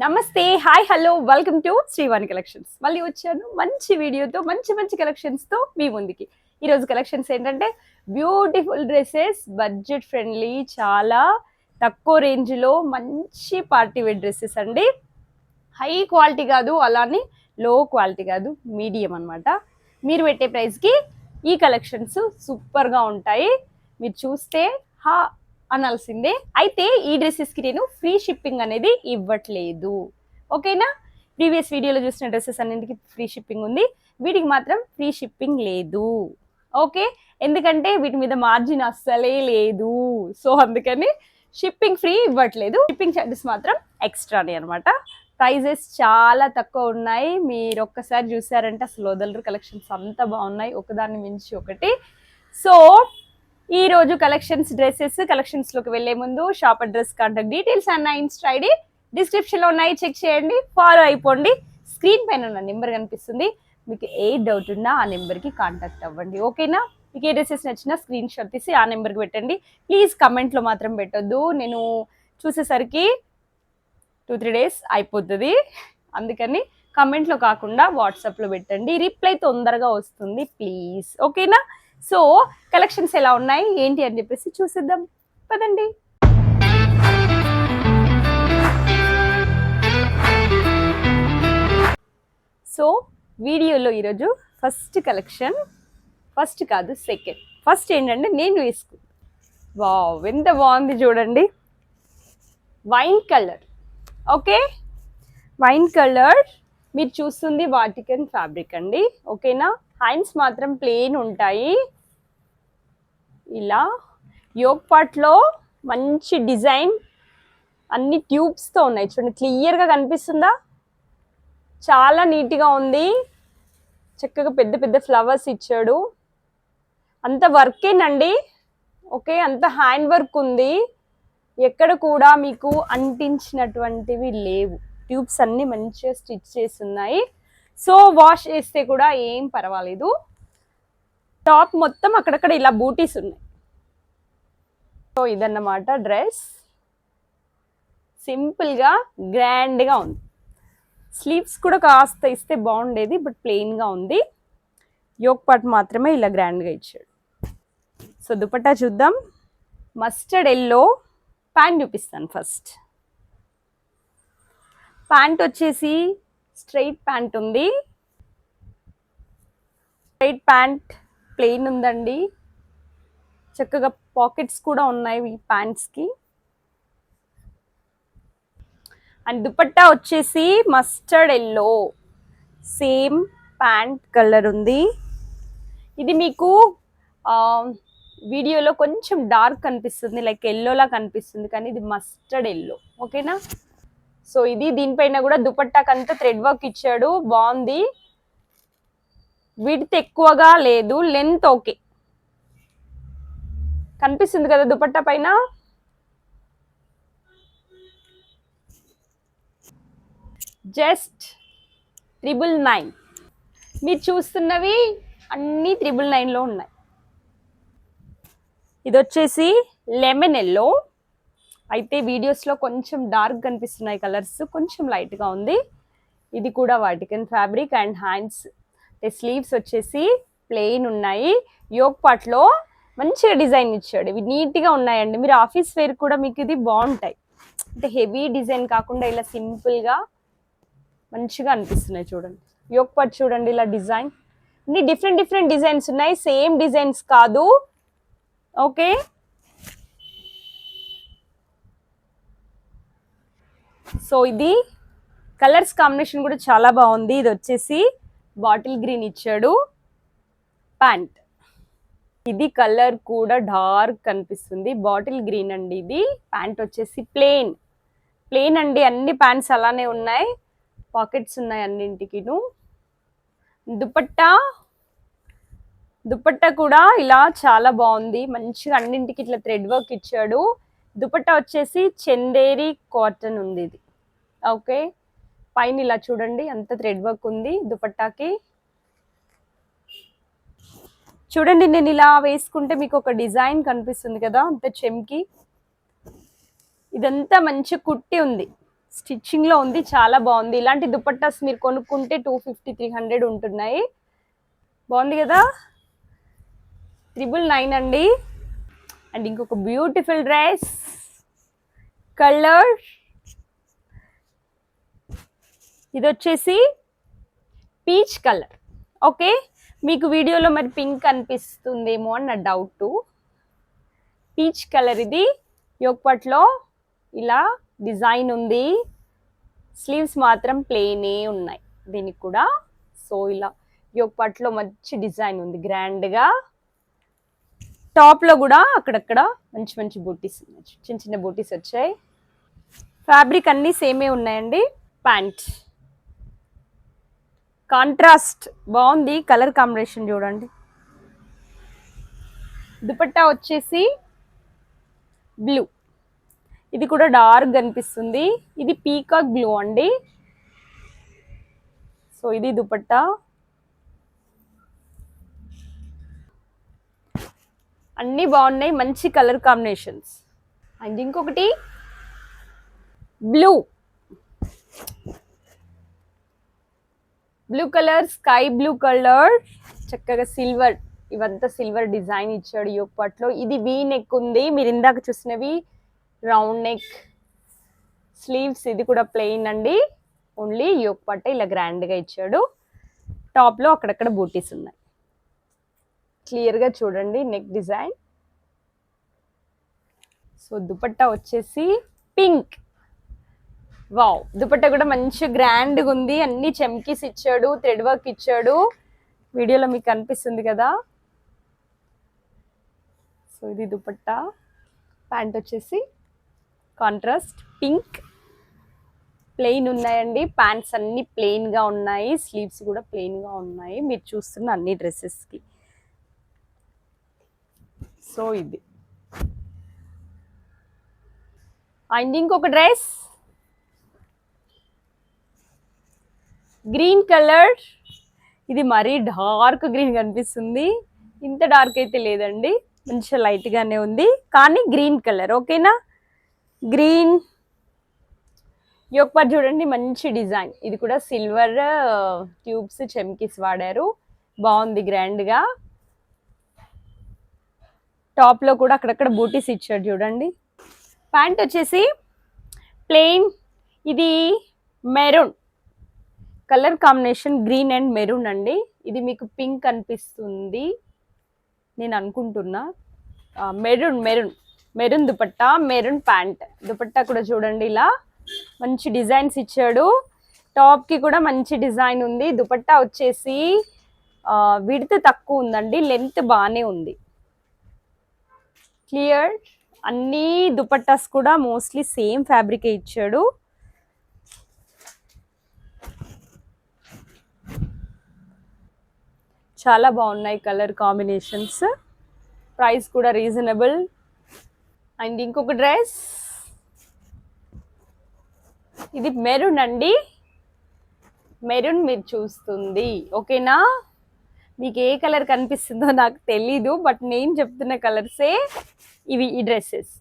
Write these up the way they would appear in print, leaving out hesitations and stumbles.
నమస్తే, hi, hello, welcome to Srivani collections. మళ్ళీ వచ్చాను మంచి వీడియోతో, మంచి మంచి కలెక్షన్స్తో మీ ముందుకి. ఈరోజు కలెక్షన్స్ ఏంటంటే బ్యూటిఫుల్ డ్రెస్సెస్, బడ్జెట్ ఫ్రెండ్లీ, చాలా తక్కువ రేంజ్లో మంచి పార్టీ వేర్ డ్రెస్సెస్ అండి. హై క్వాలిటీ కాదు, అలానే లో క్వాలిటీ కాదు, మీడియం అనమాట. మీరు పెట్టే ప్రైస్కి ఈ కలెక్షన్స్ సూపర్గా ఉంటాయి. మీరు చూస్తే హా అనాల్సిందే. అయితే ఈ డ్రెస్సెస్కి నేను ఫ్రీ షిప్పింగ్ అనేది ఇవ్వట్లేదు, ఓకేనా? ప్రీవియస్ వీడియోలో చూసిన డ్రెస్సెస్ అన్నింటికి ఫ్రీ షిప్పింగ్ ఉంది, వీటికి మాత్రం ఫ్రీ షిప్పింగ్ లేదు, ఓకే? ఎందుకంటే వీటి మీద మార్జిన్ అస్సలే లేదు. సో అందుకని షిప్పింగ్ ఫ్రీ ఇవ్వట్లేదు, షిప్పింగ్ ఛార్జెస్ మాత్రం ఎక్స్ట్రానే అనమాట. ప్రైజెస్ చాలా తక్కువ ఉన్నాయి. మీరు ఒక్కసారి చూసారంటే అసలు వదలరు. కలెక్షన్స్ అంత బాగున్నాయి, ఒకదాన్ని మించి ఒకటి. సో ఈ రోజు కలెక్షన్స్లోకి వెళ్లే ముందు షాప్ అడ్రస్, కాంటాక్ట్ డీటెయిల్స్ అన్న ఇన్స్టా ఐడి డిస్క్రిప్షన్లో ఉన్నాయి, చెక్ చేయండి, ఫాలో అయిపోండి. స్క్రీన్ పైన ఉన్న నెంబర్ కనిపిస్తుంది, మీకు ఏ డౌట్ ఉన్నా ఆ నెంబర్కి కాంటాక్ట్ అవ్వండి, ఓకేనా? మీకు ఏ డ్రెస్సెస్ నచ్చినా స్క్రీన్ షాట్ తీసి ఆ నెంబర్కి పెట్టండి. ప్లీజ్ కమెంట్లో మాత్రం పెట్టొద్దు, నేను చూసేసరికి 2-3 days అయిపోతుంది. అందుకని కమెంట్లో కాకుండా వాట్సాప్లో పెట్టండి, రిప్లై తొందరగా వస్తుంది ప్లీజ్, ఓకేనా? సో కలెక్షన్స్ ఎలా ఉన్నాయి ఏంటి అని చెప్పేసి చూసేద్దాం పదండి. సో వీడియోలో ఈరోజు ఫస్ట్ కలెక్షన్, ఫస్ట్ కాదు సెకండ్, ఫస్ట్ ఏంటంటే నేను వేసుకుంది. వావ్, ఎంత బాగుంది చూడండి. Wine colour, okay? Wine colour మీరు చూస్తుంది వాటికన్ ఫ్యాబ్రిక్ అండి, ఓకేనా? హ్యాండ్స్ మాత్రం ప్లెయిన్ ఉంటాయి. ఇలా యోక్ పార్ట్లో మంచి డిజైన్, అన్ని ట్యూబ్స్తో ఉన్నాయి చూడండి, క్లియర్గా కనిపిస్తుందా? చాలా నీట్గా ఉంది, చక్కగా పెద్ద పెద్ద ఫ్లవర్స్ ఇచ్చాడు. అంత వర్కేనండి, ఓకే? అంత హ్యాండ్ వర్క్ ఉంది, ఎక్కడ కూడా మీకు అంటించినటువంటివి లేవు. ట్యూబ్స్ అన్నీ మంచిగా స్టిచ్ చేసి ఉన్నాయి. సో వాష్ చేస్తే కూడా ఏం పర్వాలేదు. టాప్ మొత్తం అక్కడక్కడ ఇలా బూటీస్ ఉన్నాయి. సో ఇదన్నమాట డ్రెస్, సింపుల్గా గ్రాండ్గా ఉంది. స్లీవ్స్ కూడా కాస్త ఇస్తే బాగుండేది, బట్ ప్లెయిన్గా ఉంది. యోక్ పార్ట్ మాత్రమే ఇలా గ్రాండ్గా ఇచ్చాడు. సో దుపట్టా చూద్దాం. మస్టర్డ్ ఎల్లో ప్యాంట్ చూపిస్తాను ఫస్ట్. ప్యాంట్ వచ్చేసి స్ట్రైట్ ప్యాంట్ ఉంది, స్ట్రైట్ ప్యాంట్ ప్లెయిన్ ఉందండి. చక్కగా పాకెట్స్ కూడా ఉన్నాయి ఈ ప్యాంట్స్కి. అండ్ దుపట్టా వచ్చేసి mustard yellow, same pant colour ఉంది. ఇది మీకు వీడియోలో కొంచెం డార్క్ కనిపిస్తుంది, లైక్ ఎల్లోలా కనిపిస్తుంది, కానీ ఇది మస్టర్డ్ ఎల్లో, ఓకేనా? సో ఇది దీనిపైన కూడా దుపట్టాకంతా థ్రెడ్ వర్క్ ఇచ్చాడు, బాగుంది. విడ్త్ ఎక్కువగా లేదు, లెంత్ ఓకే కనిపిస్తుంది కదా దుపట్టా పైన. జస్ట్ 999. మీరు చూస్తున్నవి అన్నీ 999లో ఉన్నాయి. ఇది వచ్చేసి లెమన్ ఎల్లో, అయితే వీడియోస్లో కొంచెం డార్క్ కనిపిస్తున్నాయి కలర్స్, కొంచెం లైట్గా ఉంది. ఇది కూడా Vatican fabric. And hands, sleeves వచ్చేసి ప్లెయిన్ ఉన్నాయి. యోక్ పార్ట్లో మంచిగా డిజైన్ ఇచ్చాడు, ఇవి నీట్గా ఉన్నాయండి. మీరు ఆఫీస్ వేర్ కూడా మీకు ఇది బాగుంటాయి, అంటే హెవీ డిజైన్ కాకుండా ఇలా సింపుల్గా మంచిగా అనిపిస్తున్నాయి. చూడండి యోక్ పార్ట్ చూడండి, ఇలా డిజైన్ అన్ని డిఫరెంట్ డిఫరెంట్ డిజైన్స్ ఉన్నాయి, సేమ్ డిజైన్స్ కాదు, ఓకే? సో ఇది కలర్స్ కాంబినేషన్ కూడా చాలా బాగుంది. ఇది వచ్చేసి బాటిల్ గ్రీన్ ఇచ్చాడు ప్యాంట్, ఇది కలర్ కూడా డార్క్ కనిపిస్తుంది, బాటిల్ గ్రీన్ అండి. ఇది ప్యాంట్ వచ్చేసి ప్లెయిన్ అండి, అన్ని ప్యాంట్స్ అలానే ఉన్నాయి, పాకెట్స్ ఉన్నాయి అన్నింటికిను. దుపట్టా కూడా ఇలా చాలా బాగుంది, మంచిగా అన్నింటికి ఇట్లా థ్రెడ్ వర్క్ ఇచ్చాడు. దుపట్టా వచ్చేసి చందేరి కాటన్ ఉంది ఇది, ఓకే? పైన ఇలా చూడండి అంత థ్రెడ్ వర్క్ ఉంది దుపట్టాకి. చూడండి నేను ఇలా వేసుకుంటే మీకు ఒక డిజైన్ కనిపిస్తుంది కదా, అంత చెమ్కి. ఇదంతా మంచి కుట్టి ఉంది, స్టిచ్చింగ్ లో ఉంది, చాలా బాగుంది. ఇలాంటి దుపట్టాస్ మీరు కొనుక్కుంటే 250-300 ఉంటున్నాయి. బాగుంది కదా, 999 అండి. అండ్ ఇంకొక బ్యూటిఫుల్ డ్రెస్ కలర్, ఇది వచ్చేసి పీచ్ కలర్. ఓకే, మీకు వీడియోలో మరి పింక్ అనిపిస్తుందేమో అని నా డౌట్. పీచ్ కలర్, ఇది యోగపట్లో ఇలా డిజైన్ ఉంది. స్లీవ్స్ మాత్రం ప్లెయినే ఉన్నాయి దీనికి కూడా. సో ఇలా యోగపట్లో మంచి డిజైన్ ఉంది గ్రాండ్గా. టాప్లో కూడా అక్కడక్కడ మంచి మంచి బూటీస్ ఉన్నాయి, చిన్న చిన్న బూటీస్ వచ్చాయి. ఫ్యాబ్రిక్ అన్నీ సేమే ఉన్నాయండి. ప్యాంట్ కాంట్రాస్ట్ బాగుంది, కలర్ కాంబినేషన్ చూడండి. దుపట్టా వచ్చేసి బ్లూ, ఇది కూడా డార్క్ కనిపిస్తుంది. ఇది పీకాక్ బ్లూ అండి. సో ఇది దుపట్టా. అన్నీ బాగున్నాయి, మంచి కలర్ కాంబినేషన్స్. అండ్ ఇంకొకటి blue, blue colour, sky blue colour, చక్కగా సిల్వర్, ఇవంతా సిల్వర్ డిజైన్ ఇచ్చాడు యోగపట్లో. ఇది వీ నెక్ ఉంది, మీరు ఇందాక చూసినవి రౌండ్ నెక్. స్లీవ్స్ ఇది కూడా ప్లెయిన్ అండి, ఓన్లీ యోగపట్ట ఇలా గ్రాండ్గా ఇచ్చాడు. టాప్లో అక్కడక్కడ బూటీస్ ఉన్నాయి, క్లియర్గా చూడండి నెక్ డిజైన్. సో దుపట్టా వచ్చేసి పింక్. వావ్, దుపట్టా కూడా మంచి గ్రాండ్గా ఉంది, అన్ని చెమ్కీస్ ఇచ్చాడు, థ్రెడ్ వర్క్ ఇచ్చాడు. వీడియోలో మీకు కనిపిస్తుంది కదా. సో ఇది దుపట్టా. ప్యాంట్ వచ్చేసి కాంట్రాస్ట్ పింక్, ప్లెయిన్ ఉన్నాయండి. ప్యాంట్స్ అన్ని ప్లెయిన్గా ఉన్నాయి, స్లీవ్స్ కూడా ప్లెయిన్గా ఉన్నాయి మీరు చూస్తున్న అన్ని డ్రెస్సెస్కి. సో ఇది. అండ్ ఇంకొక డ్రెస్ గ్రీన్ కలర్, ఇది మరీ డార్క్ గ్రీన్ కనిపిస్తుంది, ఇంత డార్క్ అయితే లేదండి, మంచిగా లైట్గానే ఉంది కానీ గ్రీన్ కలర్. ఓకేనా, గ్రీన్ యోగపాట్ చూడండి, మంచి డిజైన్. ఇది కూడా సిల్వర్ ట్యూబ్స్ చెమ్కీస్ వాడారు, బాగుంది గ్రాండ్గా. టాప్లో కూడా అక్కడక్కడ బూటీస్ ఇచ్చాడు చూడండి. ప్యాంట్ వచ్చేసి ప్లెయిన్, ఇది maroon colour combination, green and maroon అండి. ఇది మీకు పింక్ అనిపిస్తుంది నేను అనుకుంటున్నా. Maroon maroon maroon dupatta, maroon pant. Dupatta కూడా చూడండి ఇలా మంచి డిజైన్స్ ఇచ్చాడు. టాప్కి కూడా మంచి డిజైన్ ఉంది. దుపట్టా వచ్చేసి విడ్త్ తక్కువ ఉందండి, లెంత్ బాగానే ఉంది. క్లియర్, అన్ని దుపట్టాస్ కూడా మోస్ట్లీ సేమ్ ఫ్యాబ్రికే ఇచ్చాడు. చాలా బాగున్నాయి కలర్ కాంబినేషన్స్, ప్రైస్ కూడా రీజనబుల్. అండ్ ఇంకొక డ్రెస్, ఇది మెరూన్ అండి, మెరూన్ మీరు చూస్తుంది. ఓకేనా, మీకు ఏ కలర్ కనిపిస్తుందో నాకు తెలీదు, బట్ నేను చెప్తున్న కలర్సే ఇవి. ఈ డ్రెస్సెస్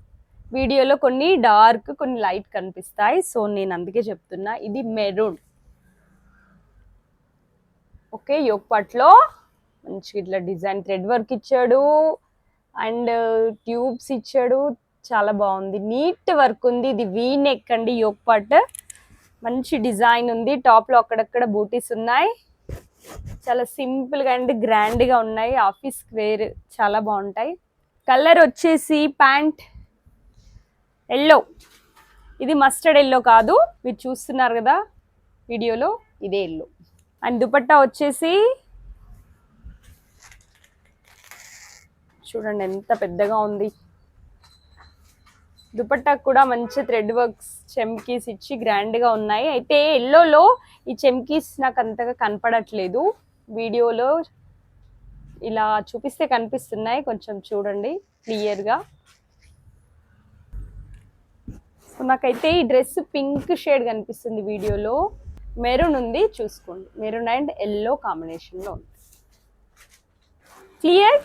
వీడియోలో కొన్ని డార్క్ కొన్ని లైట్ కనిపిస్తాయి, సో నేను అందుకే చెప్తున్నా. ఇది మెరూన్. ఓకే, యోగపాట్లో మంచి ఇట్లా డిజైన్ థ్రెడ్ వర్క్ ఇచ్చాడు అండ్ ట్యూబ్స్ ఇచ్చాడు, చాలా బాగుంది, నీట్ వర్క్ ఉంది. ఇది వీ నెక్ అండి యోగపాట్, మంచి డిజైన్ ఉంది. టాప్లో అక్కడక్కడ బూటీస్ ఉన్నాయి, చాలా సింపుల్గా అండ్ గ్రాండ్గా ఉన్నాయి, ఆఫీస్ వేర్ చాలా బాగుంటాయి. కలర్ వచ్చేసి ప్యాంట్ ఎల్లో, ఇది మస్టర్డ్ ఎల్లో కాదు, మీరు చూస్తున్నారు కదా వీడియోలో, ఇదే ఎల్లో. అండ్ దుపట్టా వచ్చేసి చూడండి ఎంత పెద్దగా ఉంది. దుపట్టా కూడా మంచి థ్రెడ్ వర్క్స్ చెమ్కీస్ ఇచ్చి గ్రాండ్గా ఉన్నాయి. అయితే ఎల్లోలో ఈ చెమ్కీస్ నాకు అంతగా కనపడట్లేదు, వీడియోలో ఇలా చూపిస్తే కనిపిస్తున్నాయి, కొంచెం చూడండి క్లియర్గా. సో నాకైతే ఈ డ్రెస్ పింక్ షేడ్ కనిపిస్తుంది వీడియోలో, మెరూన్ ఉంది చూసుకోండి, మెరూన్ అండ్ ఎల్లో కాంబినేషన్లో ఉంది. క్లియర్,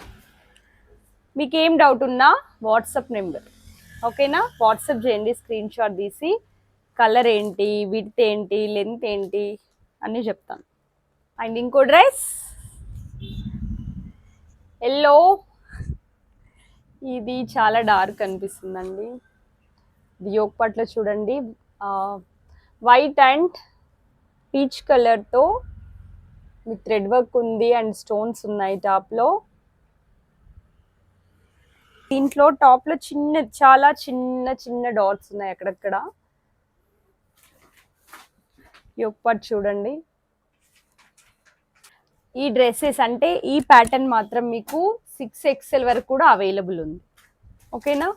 మీకు ఏం డౌట్ ఉన్నా వాట్సాప్ నెంబర్, ఓకేనా, వాట్సాప్ చేయండి స్క్రీన్ షాట్ తీసి. కలర్ ఏంటి, విడ్త్ ఏంటి, లెంత్ ఏంటి అన్నీ చెప్తాను. అండ్ ఇంకో డ్రెస్ ఎల్లో, ఇది చాలా డార్క్ అనిపిస్తుందండి. ఇది యోగ్ పార్ట్లో చూడండి, వైట్ అండ్ పీచ్ కలర్తో మీకు థ్రెడ్ వర్క్ ఉంది అండ్ స్టోన్స్ ఉన్నాయి టాప్లో. దీంట్లో టాప్లో చాలా చిన్న చిన్న డాట్స్ ఉన్నాయి అక్కడక్కడ. యోగ్ పార్ట్ చూడండి. ఈ డ్రెస్సెస్ అంటే ఈ ప్యాటర్న్ మాత్రం మీకు 6XL వరకు కూడా అవైలబుల్ ఉంది. ఓకేనా,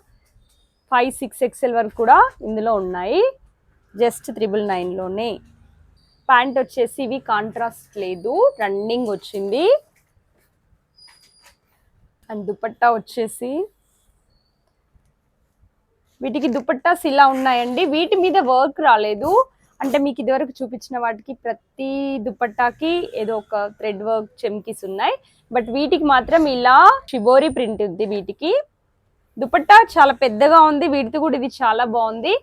5-6XL వరకు కూడా ఇందులో ఉన్నాయి. జస్ట్ 999లోనే. ప్యాంట్ వచ్చేసి ఇవి కాంట్రాస్ట్ లేదు, రన్నింగ్ వచ్చింది. అండ్ దుపట్టా వచ్చేసి వీటికి దుపట్టాస్ ఇలా ఉన్నాయండి. వీటి మీద వర్క్ రాలేదు. అంటే మీకు ఇదివరకు చూపించిన వాటికి ప్రతి దుపట్టాకి ఏదో ఒక థ్రెడ్ వర్క్ చెమ్కీస్ ఉన్నాయి. బట్ వీటికి మాత్రం ఇలా షిబోరి ప్రింట్ ఉంది. వీటికి దుపట్టా చాలా పెద్దగా ఉంది. వీటితో కూడా ఇది చాలా బాగుంది.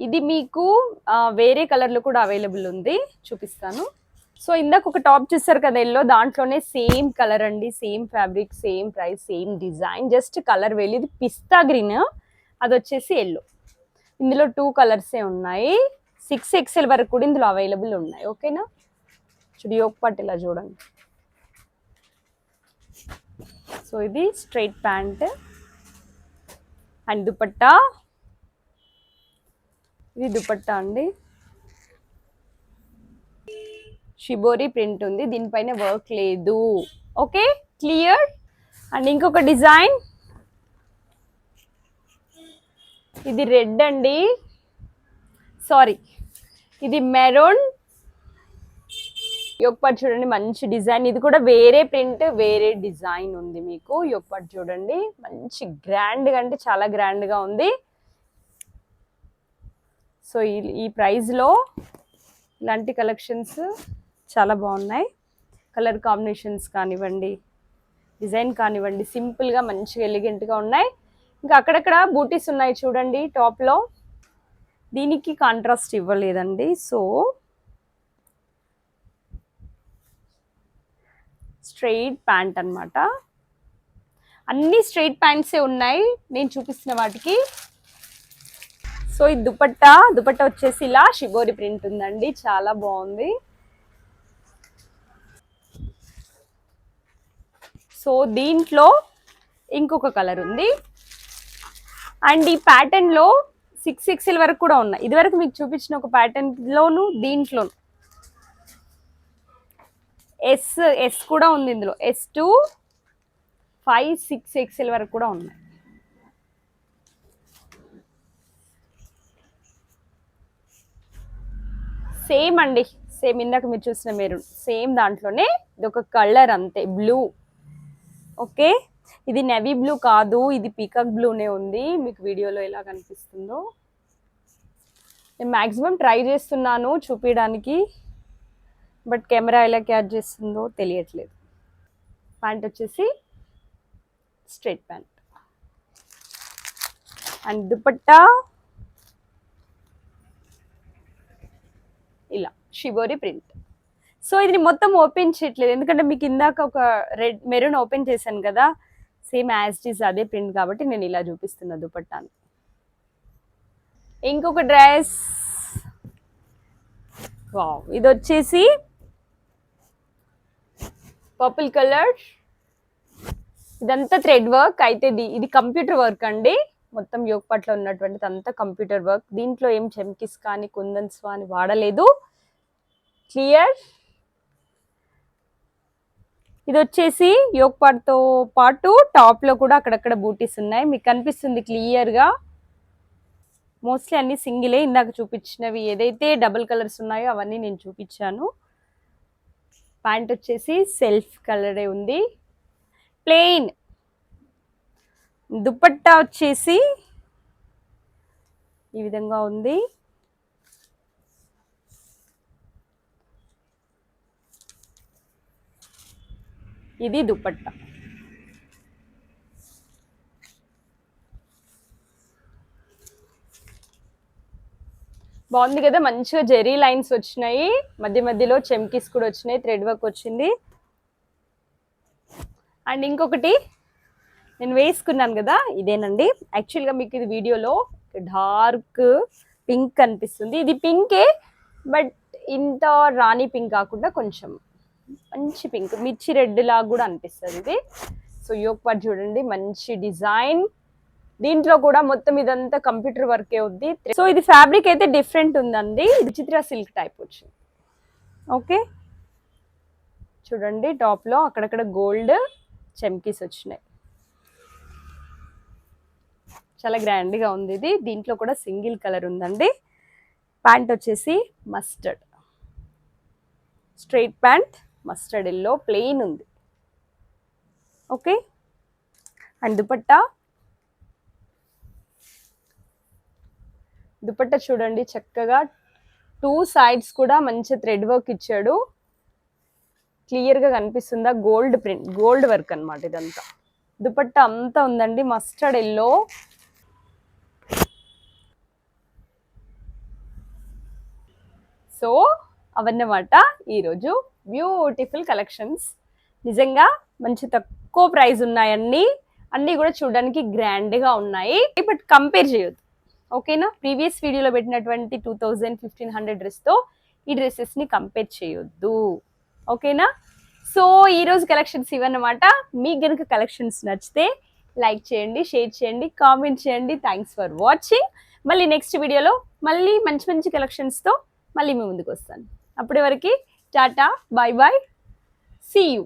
ఇది మీకు వేరే కలర్లో కూడా అవైలబుల్ ఉంది, చూపిస్తాను. సో ఇందాక ఒక టాప్ చూస్తారు కదా ఎల్లో, దాంట్లోనే సేమ్ కలర్ అండి, same fabric, same price, same design, just colour వేలు. ఇది పిస్తా గ్రీన్, అది వచ్చేసి ఎల్లో. ఇందులో 2 కలర్సే ఉన్నాయి. 6XL వరకు కూడా ఇందులో అవైలబుల్ ఉన్నాయి. ఓకేనా, చూడు యోగ్ పార్ట్ ఇలా చూడండి. సో ఇది స్ట్రైట్ ప్యాంట్ అండ్ దుపట్టా. ఇది దుపట్టా అండి, షిబోరి ప్రింట్ ఉంది, దీనిపైన వర్క్ లేదు. Okay, clear. అండ్ ఇంకొక డిజైన్, ఇది రెడ్ అండి, సారీ ఇది మెరూన్. యోగ్ పార్ట్ చూడండి, మంచి డిజైన్. ఇది కూడా వేరే ప్రింట్, వేరే డిజైన్ ఉంది మీకు. యోగ్ పార్ట్ చూడండి, మంచి గ్రాండ్గా, అంటే చాలా గ్రాండ్గా ఉంది. సో ఈ ప్రైస్లో ఇలాంటి కలెక్షన్స్ చాలా బాగున్నాయి. కలర్ కాంబినేషన్స్ కానివ్వండి, డిజైన్ కానివ్వండి, సింపుల్గా మంచిగా ఎలిగెంట్గా ఉన్నాయి. ఇంకా అక్కడక్కడ బూటీస్ ఉన్నాయి చూడండి టాప్లో. దీనికి కాంట్రాస్ట్ ఇవ్వలేదండి. సో స్ట్రైట్ ప్యాంట్ అన్నమాట. అన్ని స్ట్రైట్ ప్యాంట్సే ఉన్నాయి నేను చూపిస్తున్న వాటికి. సో ఈ దుపట్టా వచ్చేసి ఇలా షిబోరి ప్రింట్ ఉందండి, చాలా బాగుంది. సో దీంట్లో ఇంకొక కలర్ ఉంది. అండ్ ఈ ప్యాటర్న్లో 6XL వరకు కూడా ఉన్నాయి. ఇదివరకు మీకు చూపించిన ఒక ప్యాటర్న్లోను దీంట్లోను ఎస్ కూడా ఉంది. ఇందులో S2, 5, 6XL వరకు కూడా ఉన్నాయి. సేమ్ అండి, సేమ్ ఇందాక మీరు చూసిన మెరూన్, సేమ్ దాంట్లోనే ఇది ఒక కలర్ అంతే, బ్లూ. ఓకే, ఇది నెవీ బ్లూ కాదు, ఇది పీకాక్ బ్లూనే ఉంది. మీకు వీడియోలో ఎలా కనిపిస్తుందో నేను మ్యాక్సిమం ట్రై చేస్తున్నాను చూపించడానికి, బట్ కెమెరా ఎలా క్యాచ్ చేస్తుందో తెలియట్లేదు. ప్యాంట్ వచ్చేసి స్ట్రైట్ ప్యాంట్ అండ్ దుపట్టా ఇలా షిబోరి ప్రింట్. సో ఇది మొత్తం ఓపెన్ చేయట్లేదు, ఎందుకంటే మీకు ఇందాక ఒక రెడ్ మెరూన్ ఓపెన్ చేశాను కదా, సేమ్ యాజ్ ఇట్ ఈస్ అదే ప్రింట్ కాబట్టి నేను ఇలా చూపిస్తున్నా దుపట్టాను. ఇంకొక డ్రెస్, వావ్, ఇది వచ్చేసి పర్పుల్ కలర్. ఇదంతా థ్రెడ్ వర్క్ అయితే, ఇది కంప్యూటర్ వర్క్ అండి. మొత్తం యోగ్ పార్ట్లో ఉన్నటువంటిది అంతా కంప్యూటర్ వర్క్. దీంట్లో ఏం చెమ్కిస్ కానీ కుందన్స్ కానీ వాడలేదు. క్లియర్. ఇది వచ్చేసి యోగ్ పార్ట్తో పాటు టాప్లో కూడా అక్కడక్కడ బూటీస్ ఉన్నాయి, మీకు కనిపిస్తుంది క్లియర్గా. మోస్ట్లీ అన్ని సింగిలే, ఇందాక చూపించినవి ఏదైతే డబుల్ కలర్స్ ఉన్నాయో అవన్నీ నేను చూపించాను. ప్యాంట్ వచ్చేసి సెల్ఫ్ కలరే ఉంది, ప్లెయిన్. దుపట్టా వచ్చేసి ఈ విధంగా ఉంది. ఇది దుపట్టా. బాగుంది కదా, మంచిగా జెరీ లైన్స్ వచ్చినాయి, మధ్య మధ్యలో చెమ్కీస్ కూడా వచ్చినాయి, థ్రెడ్ వర్క్ వచ్చింది. అండ్ ఇంకొకటి నేను వేసుకున్నాను కదా, ఇదేనండి. యాక్చువల్గా మీకు ఇది వీడియోలో డార్క్ పింక్ కనిపిస్తుంది, ఇది పింకే, బట్ ఇంత రాణి పింక్ కాకుండా కొంచెం మంచి పింక్, మిర్చి రెడ్ లాగా కూడా అనిపిస్తుంది ఇది. సో యోక్ పార్ట్ చూడండి, మంచి డిజైన్. దీంట్లో కూడా మొత్తం ఇదంతా కంప్యూటర్ వర్కే ఉంది. సో ఇది ఫ్యాబ్రిక్ అయితే డిఫరెంట్ ఉందండి, ఇది చిత్ర సిల్క్ టైప్ వచ్చింది. ఓకే, చూడండి టాప్ లో అక్కడక్కడ గోల్డ్ చెమ్కీస్ వచ్చినాయి, చాలా గ్రాండ్ గా ఉంది ఇది. దీంట్లో కూడా సింగిల్ కలర్ ఉందండి. ప్యాంట్ వచ్చేసి mustard, straight pant mustard yellow plain ఉంది. ఓకే, అండ్ దుపట్టా చూడండి చక్కగా 2 సైడ్స్ కూడా మంచి థ్రెడ్ వర్క్ ఇచ్చాడు, క్లియర్ గా కనిపిస్తుందా, గోల్డ్ ప్రింట్, గోల్డ్ వర్క్ అన్నమాట ఇదంతా. దుపట్టా అంతా ఉందండి మస్టర్డ్ ఎల్లో. సో అవన్నమాట ఈరోజు బ్యూటిఫుల్ కలెక్షన్స్. నిజంగా మంచి తక్కువ ప్రైస్ ఉన్నాయి, అన్నీ కూడా చూడడానికి గ్రాండ్గా ఉన్నాయి, బట్ కంపేర్ చేయొద్దు. ఓకేనా, ప్రీవియస్ వీడియోలో పెట్టినటువంటి 2000-1500 డ్రెస్తో ఈ డ్రెస్సెస్ని కంపేర్ చేయొద్దు. ఓకేనా, సో ఈరోజు కలెక్షన్స్ ఇవన్నమాట. మీకు కనుక కలెక్షన్స్ నచ్చితే లైక్ చేయండి, షేర్ చేయండి, కామెంట్ చేయండి. Thanks for watching. మళ్ళీ నెక్స్ట్ వీడియోలో మళ్ళీ మంచి మంచి కలెక్షన్స్తో మళ్ళీ మీ ముందుకు వస్తాను. అప్పటి వరకు tata, bye bye, see you.